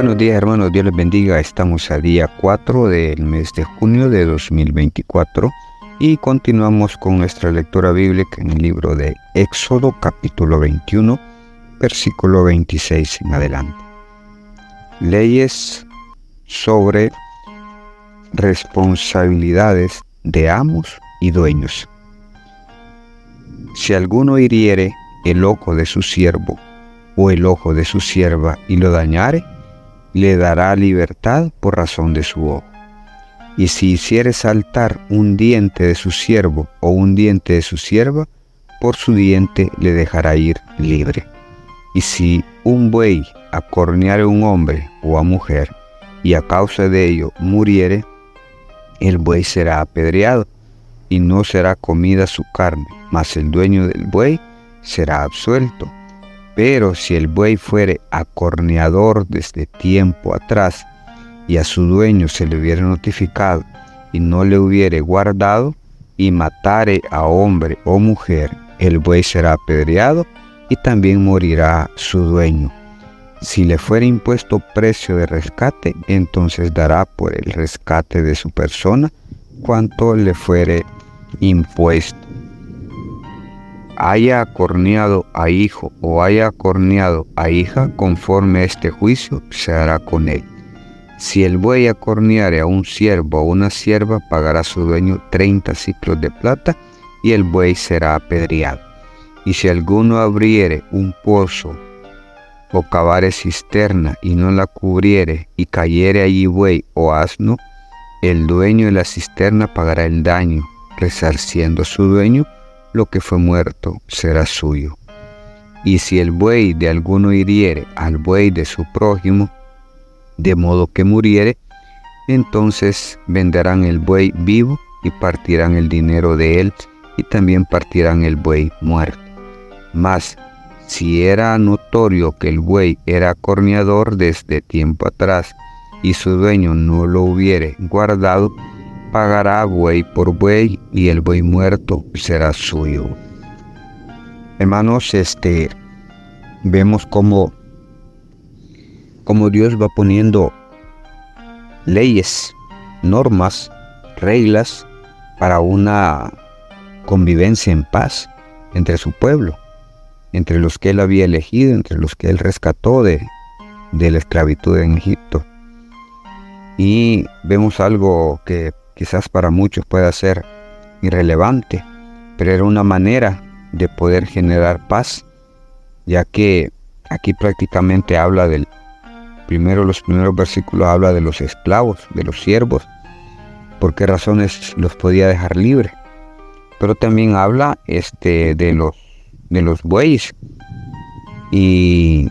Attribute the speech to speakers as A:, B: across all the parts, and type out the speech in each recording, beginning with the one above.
A: Buenos días, hermanos, Dios les bendiga. Estamos a día 4 del mes de junio de 2024 y continuamos con nuestra lectura bíblica en el libro de Éxodo capítulo 21, versículo 26 en adelante. Leyes sobre responsabilidades de amos y dueños. Si alguno hiriere el ojo de su siervo o el ojo de su sierva y lo dañare, le dará libertad por razón de su ojo. Y si hiciere saltar un diente de su siervo o un diente de su sierva, por su diente le dejará ir libre. Y si un buey acorneare a un hombre o a mujer, y a causa de ello muriere, el buey será apedreado, y no será comida su carne, mas el dueño del buey será absuelto. Pero si el buey fuere acorneador desde tiempo atrás, y a su dueño se le hubiere notificado, y no le hubiere guardado, y matare a hombre o mujer, el buey será apedreado, y también morirá su dueño. Si le fuere impuesto precio de rescate, entonces dará por el rescate de su persona cuanto le fuere impuesto. Haya acorneado a hijo o haya acorneado a hija, conforme a este juicio se hará con él. Si el buey acorneare a un siervo o una sierva, pagará su dueño 30 siclos de plata, y el buey será apedreado. Y si alguno abriere un pozo o cavare cisterna y no la cubriere, y cayere allí buey o asno, el dueño de la cisterna pagará el daño, resarciendo a su dueño lo que fue muerto será suyo. Y si el buey de alguno hiriere al buey de su prójimo, de modo que muriere, entonces venderán el buey vivo y partirán el dinero de él, y también partirán el buey muerto. Mas si era notorio que el buey era acorneador desde tiempo atrás, y su dueño no lo hubiere guardado, pagará buey por buey, y el buey muerto será suyo. Hermanos, vemos cómo Dios va poniendo leyes, normas, reglas para una convivencia en paz entre su pueblo, entre los que él había elegido, entre los que él rescató de la esclavitud en Egipto. Y vemos algo que quizás para muchos pueda ser irrelevante, pero era una manera de poder generar paz, ya que aquí prácticamente habla los primeros versículos habla de los esclavos, de los siervos, por qué razones los podía dejar libres, pero también habla de los bueyes, y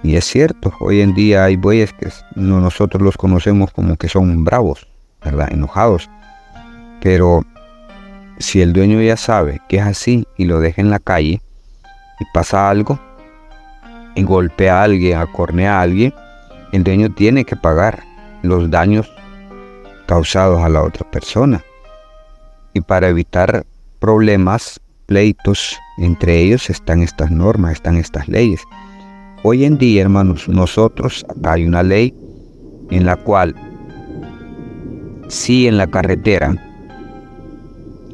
A: es cierto, hoy en día hay bueyes que nosotros los conocemos como que son bravos, ¿verdad? Enojados. Pero si el dueño ya sabe que es así y lo deja en la calle y pasa algo y golpea a alguien, acornea a alguien, el dueño tiene que pagar los daños causados a la otra persona. Y para evitar problemas, pleitos entre ellos, están estas normas, están estas leyes. Hoy en día, hermanos, nosotros, acá hay una ley en la cual, si en la carretera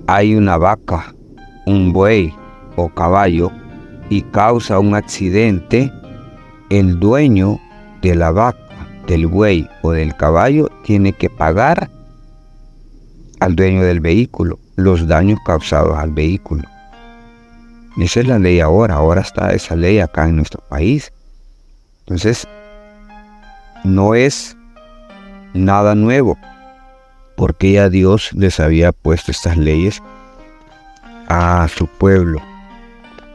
A: hay una vaca, un buey o caballo y causa un accidente, el dueño de la vaca, del buey o del caballo tiene que pagar al dueño del vehículo los daños causados al vehículo. Esa es la ley ahora está esa ley acá en nuestro país. Entonces, no es nada nuevo, porque ya Dios les había puesto estas leyes a su pueblo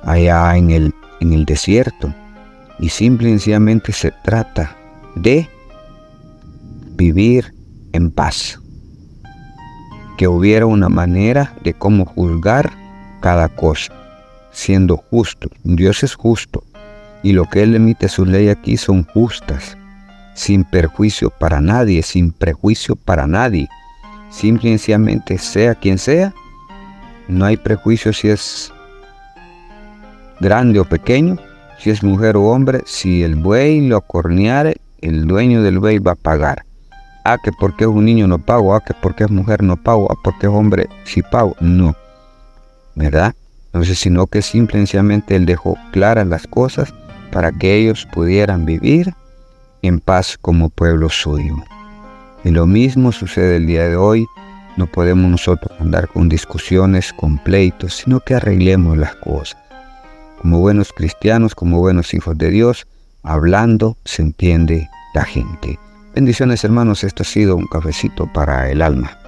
A: allá en el desierto, y simple y sencillamente se trata de vivir en paz, que hubiera una manera de cómo juzgar cada cosa, siendo justo. Dios es justo, y lo que Él emite su ley aquí son justas, sin perjuicio para nadie, sin prejuicio para nadie. Simple y sencillamente, sea quien sea, no hay prejuicio si es grande o pequeño, si es mujer o hombre. Si el buey lo acorneare, el dueño del buey va a pagar. Que porque es un niño no pago, que porque es mujer no pago, porque es hombre sí pago. No, ¿verdad? Entonces, sino que simplemente Él dejó claras las cosas para que ellos pudieran vivir en paz como pueblo suyo. Y lo mismo sucede el día de hoy. No podemos nosotros andar con discusiones, con pleitos, sino que arreglemos las cosas. Como buenos cristianos, como buenos hijos de Dios, hablando se entiende la gente. Bendiciones, hermanos, esto ha sido un cafecito para el alma.